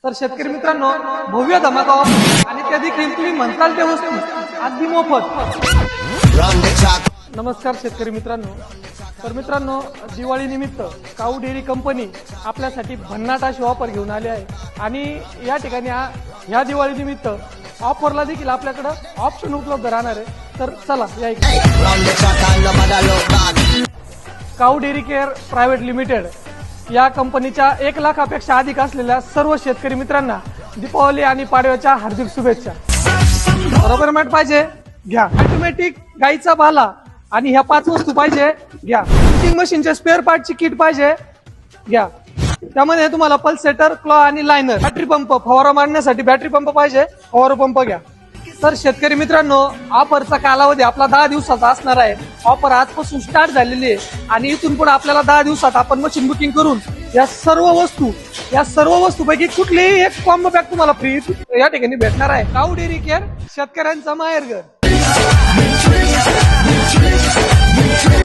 तर शेतकरी मित्रांनो, भव्य धमाका ऑफर आणि त्या देखील तुम्ही म्हणताल त्या वस्तू अगदी मोफत. नमस्कार शेतकरी मित्रांनो. तर मित्रांनो, दिवाळी निमित्त काऊ डेअरी कंपनी आपल्यासाठी भन्नाट अशी ऑफर घेऊन आली आहे आणि या ठिकाणी ह्या दिवाळी निमित्त ऑफरला देखील आपल्याकडे ऑप्शन उपलब्ध राहणार आहे. तर चला या इकडे. काऊ डेअरी केअर प्रायव्हेट लिमिटेड या कंपनीच्या 1 लाखापेक्षा अधिक असलेल्या सर्व शेतकरी मित्रांना दीपावली आणि पाडव्याच्या हार्दिक शुभेच्छा. बरोबर मॅट पाहिजे घ्या. ऑटोमॅटिक गाईचा भाला आणि ह्या 5 वस्तू पाहिजे घ्या. फिशिंग मशीनचे स्पेअर पार्टची किट पाहिजे घ्या. त्यामध्ये तुम्हाला पल्स सेटर, क्लॉ आणि लायनर, बॅटरी पंप, फवारा मारण्यासाठी बॅटरी पंप पाहिजे, फवारा पंप घ्या. तर शेतकरी मित्रांनो, ऑफरचा कालावधी आपला 10 दिवसाचा असणार आहे. ऑफर आजपासून स्टार्ट झालेली आहे आणि इथून पुढे आपल्याला 10 दिवसात आपण मशीन बुकिंग करून या सर्व वस्तूपैकी कुठलीही एक कॉम्बो पॅक तुम्हाला फ्री या ठिकाणी भेटणार आहे. काऊ डेअरी केअर, शेतकऱ्यांचा माहेरघर.